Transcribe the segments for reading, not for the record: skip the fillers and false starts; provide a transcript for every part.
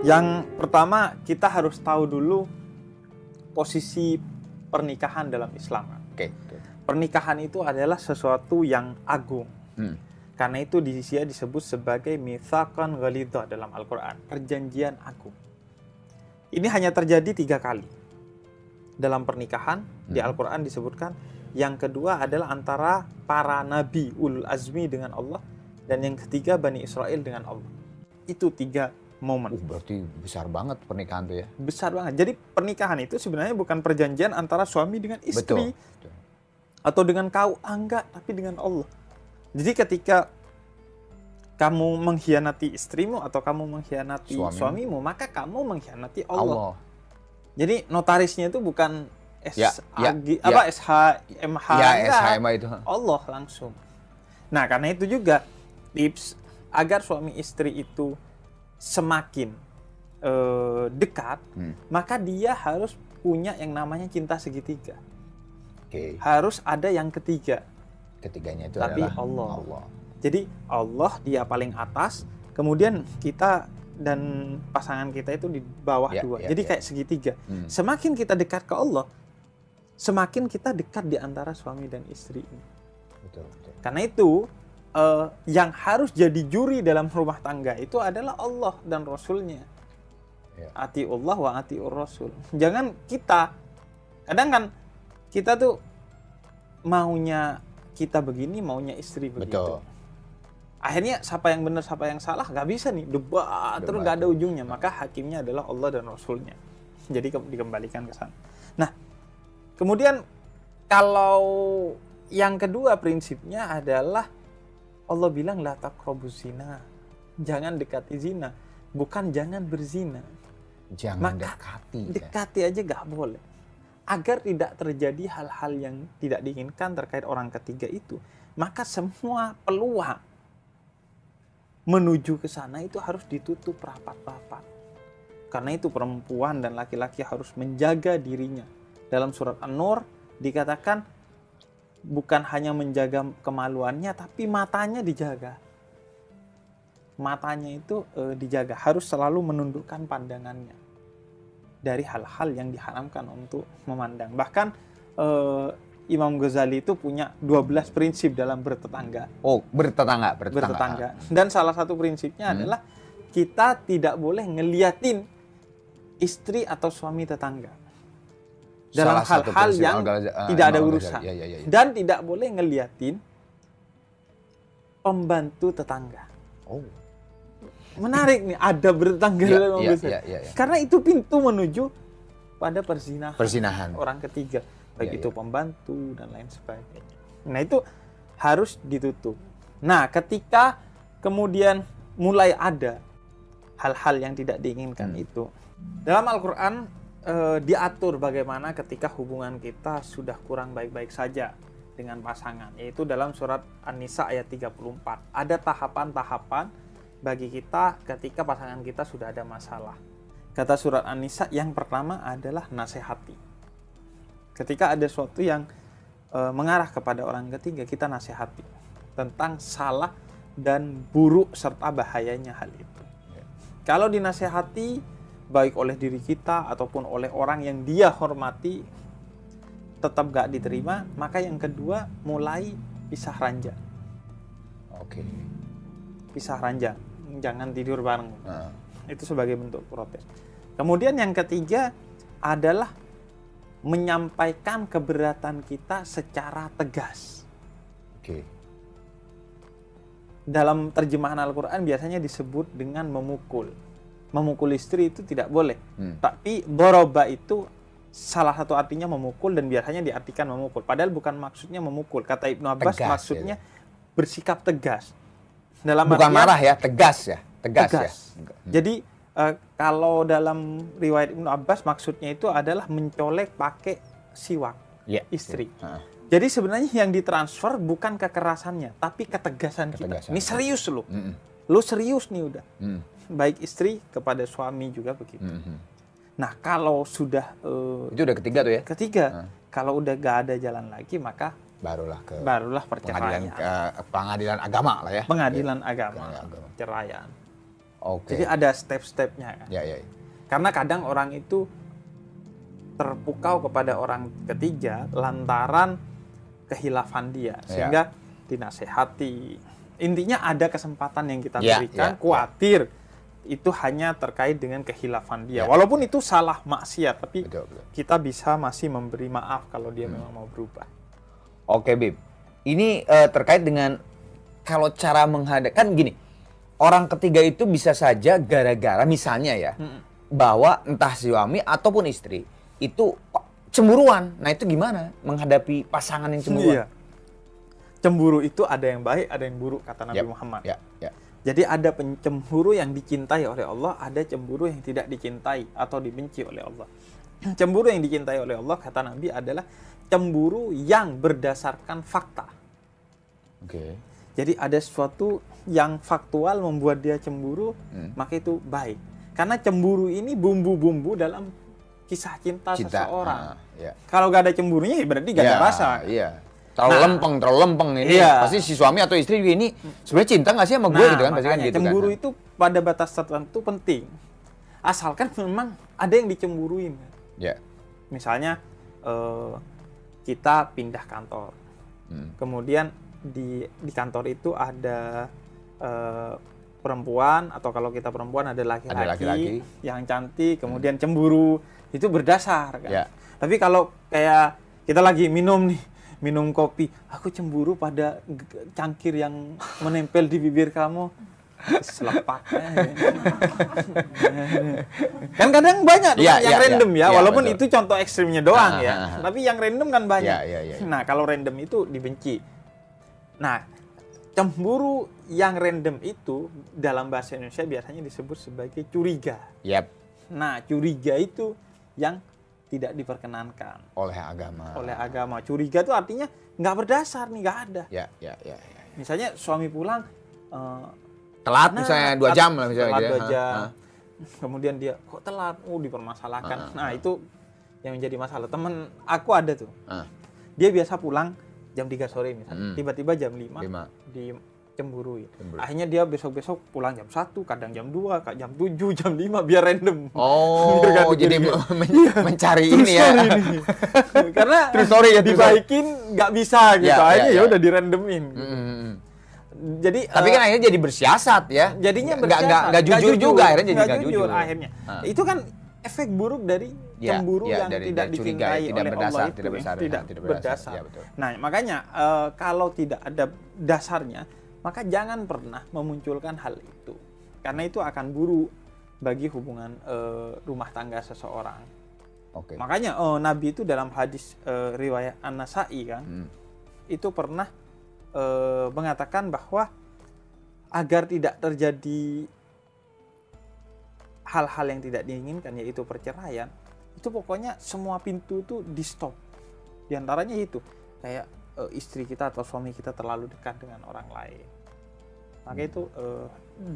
Yang pertama, kita harus tahu dulu posisi pernikahan dalam Islam. Oke. Pernikahan itu adalah sesuatu yang agung. Karena itu dia disebut sebagai mitsaqan ghalidha dalam Al-Quran, perjanjian agung. Ini hanya terjadi 3 kali dalam pernikahan. Di Al-Quran disebutkan. Yang kedua adalah antara para nabi ulul azmi dengan Allah, dan yang ketiga Bani Israel dengan Allah. Itu 3 momen. Berarti besar banget pernikahan tuh ya? Besar banget. Jadi pernikahan itu sebenarnya bukan perjanjian antara suami dengan istri. Betul. Atau dengan kau, enggak, tapi dengan Allah. Jadi ketika kamu mengkhianati istrimu atau kamu mengkhianati suamimu, maka kamu mengkhianati Allah. Jadi notarisnya itu bukan SHMH, SHMH itu. Allah langsung. Nah, karena itu juga tips agar suami istri itu semakin dekat, maka dia harus punya yang namanya cinta segitiga. Harus ada yang ketiga. Ketiganya itu adalah Allah. Jadi Allah dia paling atas, kemudian kita dan pasangan kita itu di bawah 2. Jadi kayak segitiga. Semakin kita dekat ke Allah, semakin kita dekat di antara suami dan istri ini. Betul. Karena itu yang harus jadi juri dalam rumah tangga itu adalah Allah dan Rasulnya. Atiullah wa atiur Rasul. Jangan kita, kadang kan kita tuh maunya kita begini, maunya istri begitu. Betul. Akhirnya siapa yang benar, siapa yang salah, nggak bisa nih, debat terus nggak ada ujungnya. Maka hakimnya adalah Allah dan Rasulnya. Jadi dikembalikan ke sana. Nah, kemudian kalau yang kedua prinsipnya adalah Allah bilang la taqrabuz zina. Jangan dekati zina, bukan jangan berzina. Jangan dekati aja nggak boleh. Agar tidak terjadi hal-hal yang tidak diinginkan terkait orang ketiga itu, maka semua peluang menuju ke sana itu harus ditutup rapat-rapat. Karena itu perempuan dan laki-laki harus menjaga dirinya. Dalam surat An-Nur dikatakan bukan hanya menjaga kemaluannya, tapi matanya dijaga. Matanya itu dijaga, harus selalu menundukkan pandangannya dari hal-hal yang diharamkan untuk memandang. Bahkan Imam Ghazali itu punya 12 prinsip dalam bertetangga. Bertetangga. Dan salah satu prinsipnya adalah kita tidak boleh ngeliatin istri atau suami tetangga dalam hal-hal yang tidak ada urusan. Dan tidak boleh ngeliatin pembantu tetangga. Menarik nih, ada bertetangga dalam karena itu pintu menuju pada perzinahan orang ketiga, baik itu pembantu dan lain sebagainya. Nah, itu harus ditutup. Nah, ketika kemudian mulai ada hal-hal yang tidak diinginkan itu, dalam Al-Quran diatur bagaimana ketika hubungan kita sudah kurang baik-baik saja dengan pasangan, yaitu dalam surat An-Nisa ayat 34. Ada tahapan-tahapan bagi kita ketika pasangan kita sudah ada masalah. Kata surat An-Nisa, yang pertama adalah nasihati. Ketika ada sesuatu yang mengarah kepada orang ketiga, kita nasihati tentang salah dan buruk serta bahayanya hal itu. Kalau dinasihati baik oleh diri kita ataupun oleh orang yang dia hormati tetap gak diterima, maka yang kedua mulai pisah ranjang. Pisah ranjang, jangan tidur bareng. Itu sebagai bentuk protes. Kemudian yang ketiga adalah menyampaikan keberatan kita secara tegas. Dalam terjemahan Al-Quran biasanya disebut dengan memukul. Memukul istri itu tidak boleh. Tapi doroba itu salah satu artinya memukul dan biasanya diartikan memukul. Padahal bukan maksudnya memukul. Kata Ibnu Abbas tegas, maksudnya bersikap tegas. Dalam bukan artian, marah ya, tegas ya. Tegas. Jadi kalau dalam riwayat Ibnu Abbas maksudnya itu adalah mencolek pakai siwak istri. Jadi sebenarnya yang ditransfer bukan kekerasannya, tapi ketegasan kita. Ini serius loh. Lu serius nih udah. Baik istri kepada suami juga begitu. Nah, kalau sudah itu udah ketiga tuh ya? Ketiga. Kalau udah gak ada jalan lagi, maka barulah perceraian. Pengadilan agama lah ya. Pengadilan agama. Perceraian. Jadi ada step-stepnya kan. Karena kadang orang itu terpukau kepada orang ketiga lantaran kehilafan dia, sehingga dinasehati. Intinya ada kesempatan yang kita berikan, khawatir itu hanya terkait dengan kehilafan dia. Walaupun itu salah maksiat, tapi kita bisa masih memberi maaf kalau dia memang mau berubah. Oke, Bib. Ini terkait dengan kalau cara menghadapi, kan gini, orang ketiga itu bisa saja gara-gara misalnya ya, bahwa entah suami ataupun istri itu cemburuan. Nah itu gimana menghadapi pasangan yang cemburuan? Cemburu itu ada yang baik, ada yang buruk, kata Nabi Muhammad. Jadi ada pencemburu yang dicintai oleh Allah, ada cemburu yang tidak dicintai atau dibenci oleh Allah. Cemburu yang dicintai oleh Allah, kata Nabi, adalah cemburu yang berdasarkan fakta. Jadi ada sesuatu yang faktual membuat dia cemburu, maka itu baik. Karena cemburu ini bumbu-bumbu dalam kisah cinta seseorang. Kalau gak ada cemburunya, ya berarti gak ada rasa. Terlalu lempeng ini. Pasti si suami atau istri juga ini sebenarnya cinta nggak sih sama gue gitu kan? Pasti kan gitu cemburu kan. Itu pada batas tertentu penting. Asalkan memang ada yang dicemburuin. Misalnya kita pindah kantor. Kemudian di kantor itu ada perempuan, atau kalau kita perempuan ada laki-laki yang cantik, kemudian cemburu. Itu berdasar kan. Tapi kalau kayak kita lagi minum kopi, aku cemburu pada cangkir yang menempel di bibir kamu, selepaknya. Kan kadang banyak yang random walaupun betul. Itu contoh ekstrimnya doang tapi yang random kan banyak. Nah kalau random itu dibenci. Nah cemburu yang random itu dalam bahasa Indonesia biasanya disebut sebagai curiga. Nah curiga itu yang tidak diperkenankan oleh agama. Curiga itu artinya nggak berdasar nih, nggak ada. Misalnya suami pulang telat, misalnya 2 jam lah misalnya. Telat 2 jam. Kemudian dia kok telat, dipermasalahkan. Nah itu yang menjadi masalah. Temen aku ada tuh. Dia biasa pulang jam 3 sore misalnya. Tiba-tiba jam 5. Dicemburui. Akhirnya dia besok-besok pulang jam 1, kadang jam 2, jam 7, jam 5, biar random. Biar jadi mencari ini ya. Karena dibaikin nggak bisa gitu. Akhirnya ya udah dirandomin. Jadi tapi kan akhirnya jadi bersiasat ya. Jadinya bersiasat. Nggak jujur juga akhirnya jadi nggak jujur. Akhirnya. Itu kan efek buruk dari cemburu yang tidak dicintai oleh Allah itu. Tidak berdasar. Nah makanya kalau tidak ada dasarnya, maka jangan pernah memunculkan hal itu. Karena itu akan buruk bagi hubungan rumah tangga seseorang. Makanya Nabi itu dalam hadis riwayat An-Nasa'i kan, itu pernah mengatakan bahwa agar tidak terjadi hal-hal yang tidak diinginkan, yaitu perceraian, itu pokoknya semua pintu itu di stop. Di antaranya itu kayak istri kita atau suami kita terlalu dekat dengan orang lain, maka itu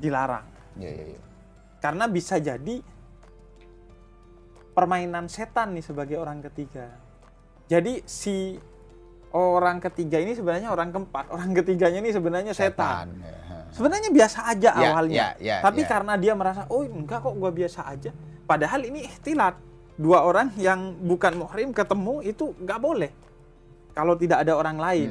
dilarang. Karena bisa jadi permainan setan nih sebagai orang ketiga. Jadi si orang ketiga ini sebenarnya orang keempat, orang ketiganya ini sebenarnya setan. Sebenarnya biasa aja awalnya, tapi karena dia merasa, oh enggak kok gua biasa aja, padahal ini ikhtilat. 2 orang yang bukan muhrim ketemu itu nggak boleh kalau tidak ada orang lain.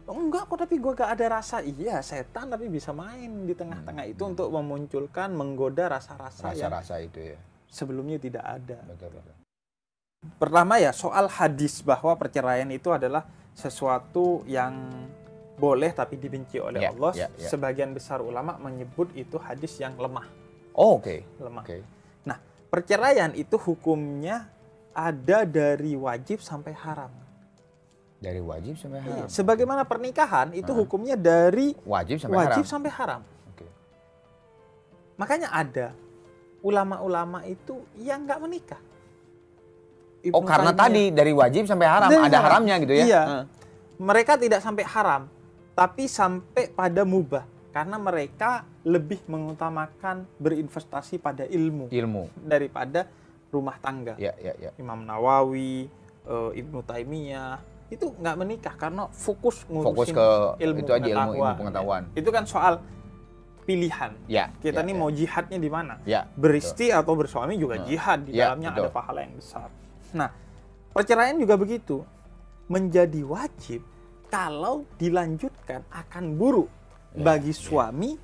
Oh, enggak kok, tapi gua gak ada rasa. Iya, setan tapi bisa main di tengah-tengah itu untuk memunculkan, menggoda rasa-rasa yang itu ya sebelumnya tidak ada. Betul. Pertama ya soal hadis bahwa perceraian itu adalah sesuatu yang boleh tapi dibenci oleh Allah. Sebagian besar ulama menyebut itu hadis yang lemah. Lemah. Nah, perceraian itu hukumnya ada dari wajib sampai haram. Dari wajib sampai haram. Sebagaimana pernikahan itu hukumnya dari wajib sampai haram. Makanya ada ulama-ulama itu yang nggak menikah. Karena tadi dari wajib sampai haram, ada haramnya gitu ya? Iya. Mereka tidak sampai haram, tapi sampai pada mubah. Karena mereka lebih mengutamakan berinvestasi pada ilmu. Daripada rumah tangga. Imam Nawawi, Ibnu Taimiyah, itu nggak menikah karena fokus ngurusin ke ilmu itu aja, ilmu pengetahuan. Itu kan soal pilihan. Kita nih mau jihadnya di mana? Beristri atau bersuami juga jihad, di dalamnya ada pahala yang besar. Nah, perceraian juga begitu. Menjadi wajib kalau dilanjutkan akan buruk bagi suami,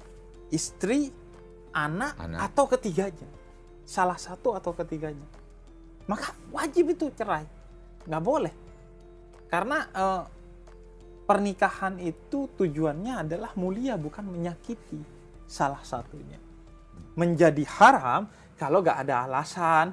istri, anak atau ketiganya. Salah satu atau ketiganya. Maka wajib itu cerai. Nggak boleh. Karena pernikahan itu tujuannya adalah mulia, bukan menyakiti salah satunya. Menjadi haram kalau nggak ada alasan.